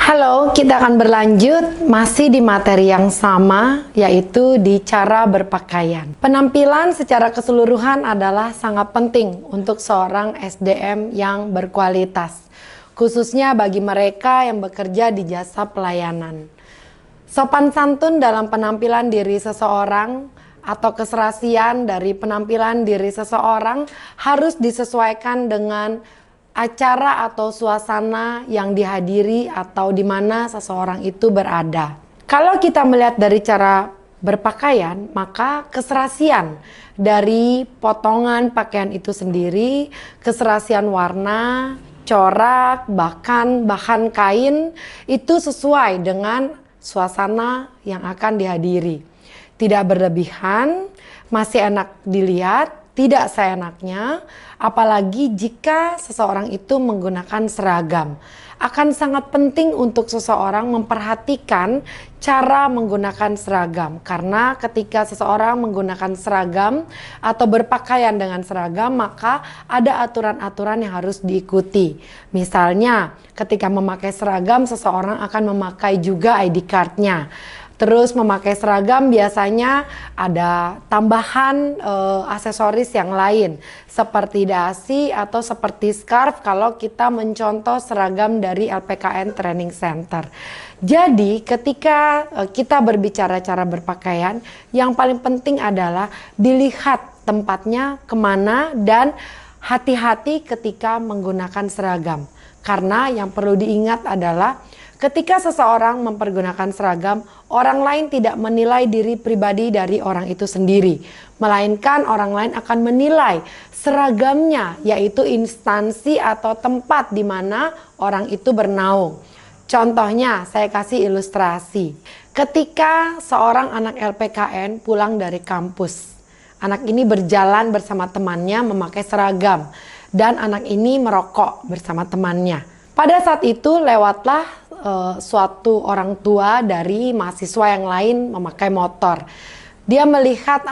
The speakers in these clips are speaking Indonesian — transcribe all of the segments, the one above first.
Halo, kita akan berlanjut masih di materi yang sama, yaitu di cara berpakaian. Penampilan secara keseluruhan adalah sangat penting untuk seorang SDM yang berkualitas, khususnya bagi mereka yang bekerja di jasa pelayanan. Sopan santun dalam penampilan diri seseorang atau keserasian dari penampilan diri seseorang harus disesuaikan dengan acara atau suasana yang dihadiri atau di mana seseorang itu berada. Kalau kita melihat dari cara berpakaian, maka keserasian dari potongan pakaian itu sendiri, keserasian warna, corak, bahkan bahan kain itu sesuai dengan suasana yang akan dihadiri. Tidak berlebihan, masih enak dilihat, tidak seenaknya, apalagi jika seseorang itu menggunakan seragam. Akan sangat penting untuk seseorang memperhatikan cara menggunakan seragam. Karena ketika seseorang menggunakan seragam atau berpakaian dengan seragam, maka ada aturan-aturan yang harus diikuti. Misalnya, ketika memakai seragam, seseorang akan memakai juga ID card-nya. Terus memakai seragam biasanya ada tambahan aksesoris yang lain seperti dasi atau seperti scarf kalau kita mencontoh seragam dari LPKN Training Center. Jadi ketika kita berbicara cara berpakaian, yang paling penting adalah dilihat tempatnya kemana dan hati-hati ketika menggunakan seragam. Karena yang perlu diingat adalah ketika seseorang mempergunakan seragam, orang lain tidak menilai diri pribadi dari orang itu sendiri. Melainkan orang lain akan menilai seragamnya, yaitu instansi atau tempat di mana orang itu bernaung. Contohnya, saya kasih ilustrasi. Ketika seorang anak LPKN pulang dari kampus, anak ini berjalan bersama temannya memakai seragam. Dan anak ini merokok bersama temannya. Pada saat itu lewatlah suatu orang tua dari mahasiswa yang lain memakai motor. Dia melihat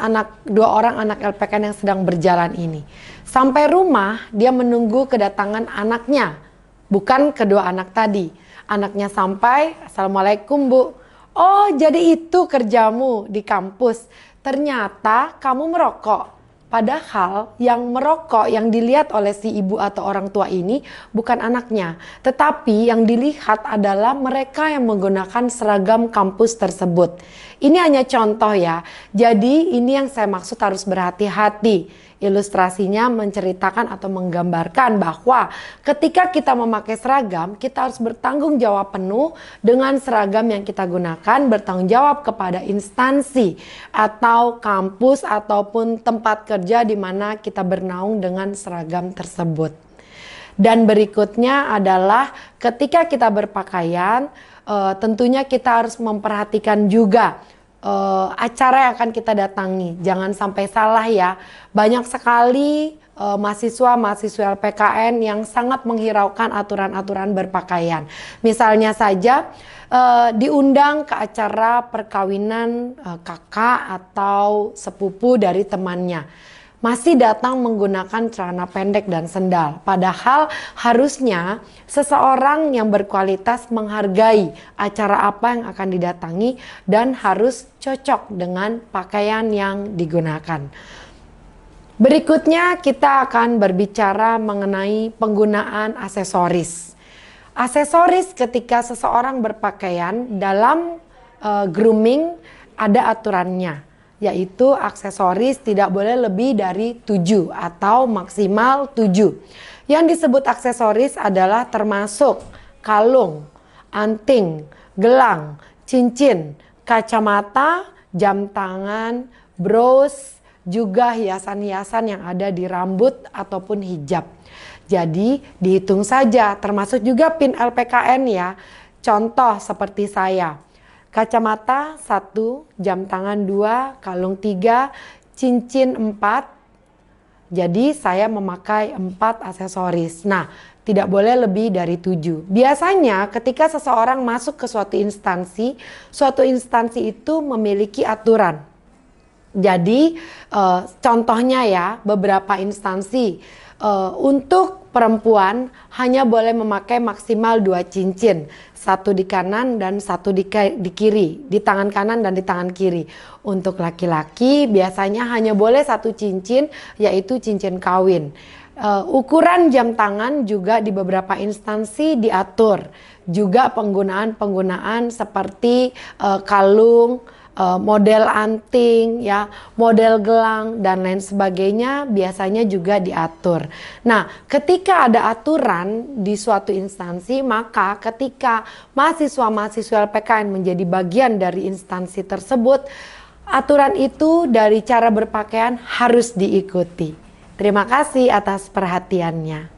dua orang anak LPKN yang sedang berjalan ini. Sampai rumah dia menunggu kedatangan anaknya, bukan kedua anak tadi. Anaknya sampai, "Assalamualaikum Bu." "Oh, jadi itu kerjamu di kampus. Ternyata kamu merokok." Padahal yang merokok yang dilihat oleh si ibu atau orang tua ini bukan anaknya. Tetapi yang dilihat adalah mereka yang menggunakan seragam kampus tersebut. Ini hanya contoh ya. Jadi ini yang saya maksud harus berhati-hati. Ilustrasinya menceritakan atau menggambarkan bahwa ketika kita memakai seragam, kita harus bertanggung jawab penuh dengan seragam yang kita gunakan, bertanggung jawab kepada instansi atau kampus ataupun tempat kerja di mana kita bernaung dengan seragam tersebut. Dan berikutnya adalah ketika kita berpakaian, tentunya kita harus memperhatikan juga acara yang akan kita datangi. Jangan sampai salah ya. Banyak sekali mahasiswa-mahasiswa LPKN yang sangat menghiraukan aturan-aturan berpakaian. Misalnya saja diundang ke acara perkawinan kakak atau sepupu dari temannya. Masih datang menggunakan celana pendek dan sendal. Padahal harusnya seseorang yang berkualitas menghargai acara apa yang akan didatangi dan harus cocok dengan pakaian yang digunakan. Berikutnya kita akan berbicara mengenai penggunaan aksesoris. Aksesoris ketika seseorang berpakaian dalam grooming ada aturannya. Yaitu aksesoris tidak boleh lebih dari 7 atau maksimal 7. Yang disebut aksesoris adalah termasuk kalung, anting, gelang, cincin, kacamata, jam tangan, bros, juga hiasan-hiasan yang ada di rambut ataupun hijab. Jadi dihitung saja, termasuk juga pin LPKN ya. Contoh seperti saya. Kacamata 1, jam tangan 2, kalung 3, cincin 4. Jadi saya memakai 4 aksesoris. Nah, tidak boleh lebih dari 7. Biasanya ketika seseorang masuk ke suatu instansi itu memiliki aturan. Jadi contohnya ya, beberapa instansi untuk perempuan hanya boleh memakai maksimal 2 cincin, satu di kanan dan satu di kiri, di tangan kanan dan di tangan kiri. Untuk laki-laki biasanya hanya boleh 1 cincin, yaitu cincin kawin. Ukuran jam tangan juga di beberapa instansi diatur. Juga penggunaan seperti kalung, model anting, ya, model gelang dan lain sebagainya biasanya juga diatur. Nah, ketika ada aturan di suatu instansi, maka ketika mahasiswa-mahasiswa LPKN menjadi bagian dari instansi tersebut, aturan itu dari cara berpakaian harus diikuti. Terima kasih atas perhatiannya.